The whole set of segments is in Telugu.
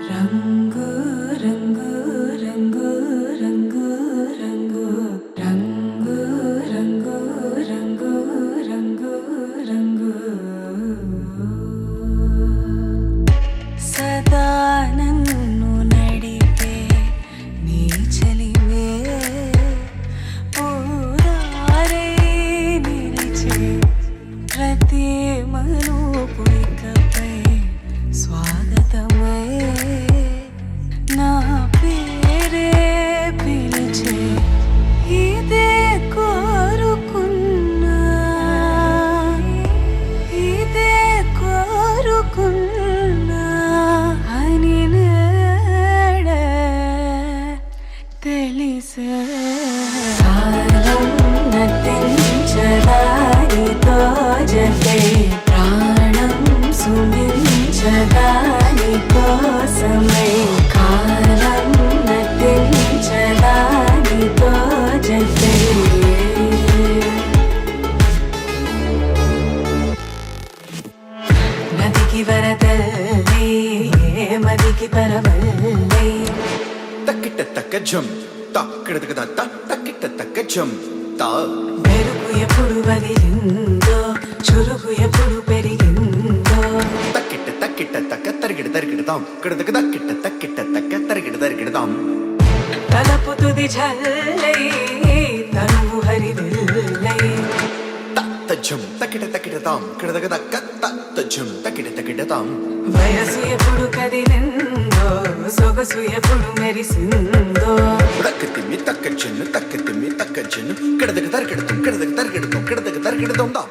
రంగు రంగు రంగు రంగు రంగు రంగు రంగు రంగు రంగు రంగు సదా నన్ను నడిపే నీ చలివే పూరారే నిలిచే ప్రతి మలుపు ఇకపై స్వాగతమై నా పేరే పిలిచే ఇదే కోరుకున్నా ఇదే కోరుకున్నా అని నేడే తెలిసే కాలం నటించదానితో జతే ప్రాణం సుమించదాని కోసమై కాలం నటించదానితో జతే నదికి వరదల్లి మదికి పరవల్లి తక్కిట తక్క జం తక్కిట తక్కిట తక్క జం తా మెరుపు ఎప్పుడు వదిలిందో చురుకు ఎప్పుడు పెరిగిందో తక్కిట తక్కిట తక్క తరిగిడ తరిగిడదాం కిడదక తక్కిట తక్కిట తక్క తరిగిడ తరిగిడదాం తలపు తుది జల్లై తనువు హరివిల్లై తజ్జం తక్కిట తక్కిడదాం కిడదక తక్క తజ్జం తక్కిట తక్కిడదాం వయసు ఎప్పుడు కదిలిందో సొగసు ఎప్పుడు మెరిసిందో తక్కతిమ్మి తక్కజ్జను తక్కతిమ్మి తక్కజ్జను కిడదక తరిగిడదాం కిడదక తరిగిడదాం కిడదక తరిగిడదాం దా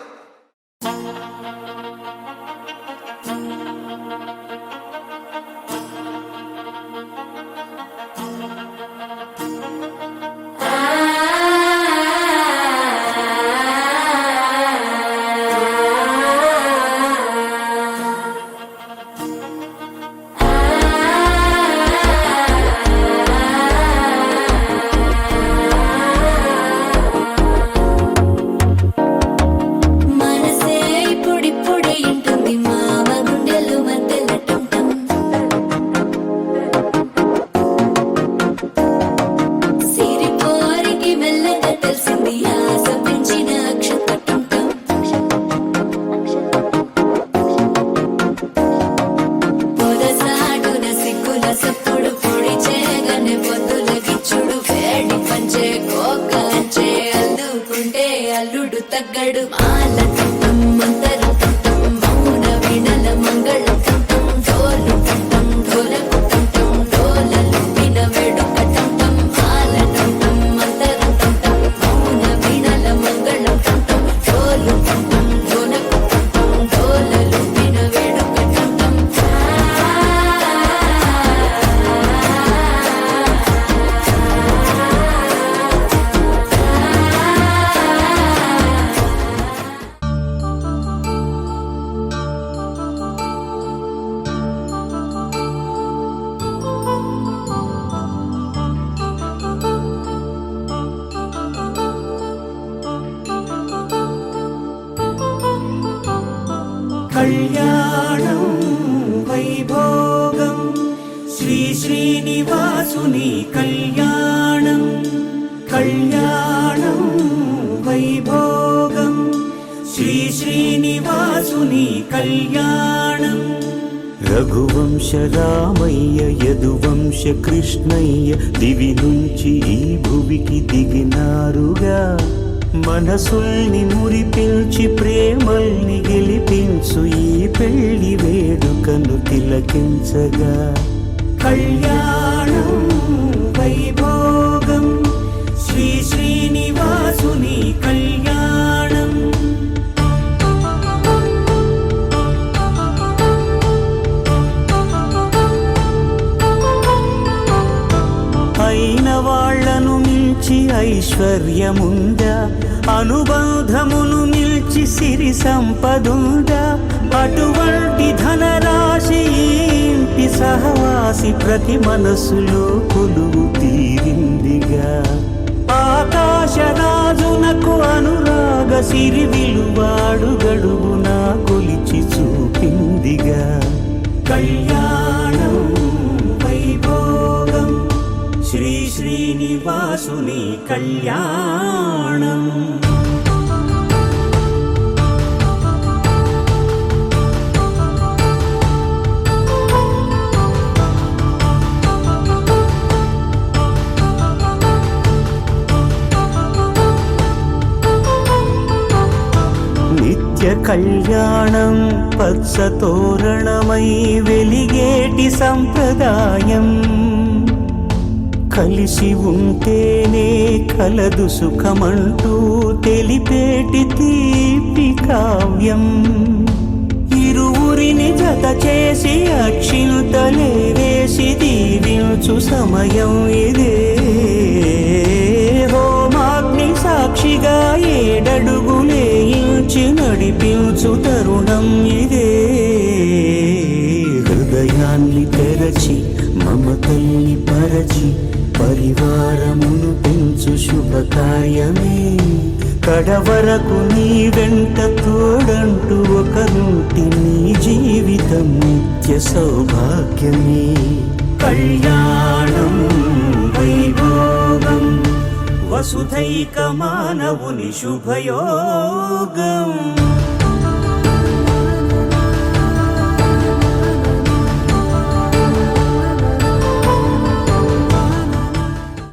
అల్లుడు తగ్గడు మాల కట్టం మంతర కట్టం మౌన వీణల మంగళ కట్టం డోలు కట్టం డోలకు కట్టం డోలలు విన వేడుక కట్టం మాల కట్టం మంతర కట్టం మౌన వీణల మంగళ కట్టం డోలు కట్టం డోలకు కట్టం డోలలు విన వేడుక కట్టం కళ్యాణం వైభోగం శ్రీ శ్రీనివాసుని కళ్యాణం కళ్యాణం వైభోగం శ్రీ శ్రీనివాసుని కళ్యాణం రఘువంశ రామయ్య యదువంశ కృష్ణయ్య దివి నుంచి ఈ భువికి దిగినారుగా మనసుల్ని మురిపించి ప్రేమల్ని గెలిపించు ఈ పెళ్లి వేడుకను తిలకించగా కళ్యాణం వైభోగం శ్రీ శ్రీనివాసుని కళ్యాణం అయిన వాళ్లను మించి ఐశ్వర్యముందా అనుబంధమును నిల్చి సిరి సంపదుందా అటువంటి ధనరాశి ఇంటి సహవాసి ప్రతి మనసులో కొలువు తీరిందిగా ఆకాశరాజునకు అనురాగ సిరి విలువాడు గడువునా కొలిచి చూపిందిగా కళ్యాణం కళ్యాణం. నిత్య కళ్యాణం పచ్చ తోరణమై వెలిగేటి సంప్రదాయం. కలిసి ఉంటేనే కలదు సుఖమంటూ తెలిపేటి తీపి కావ్యం. ఇరువురిని జత చేసి అక్షింతలే వేసి దీవించు సమయం ఇదే. హోమాగ్ని సాక్షిగా ఏడడుగులే ఇంచి నడిపించు తరుణం ఇదే. హృదయాన్ని తెరచి మమతల్ని పరచి పరివారమును పెంచు శుభకార్యమే. కడవరకు నీ వెంట తోడంటూ ఒకరుంటి నీ జీవితం నిత్య సౌభాగ్యమే. కళ్యాణం వైభోగం వసుధైక మానవుని శుభయోగం.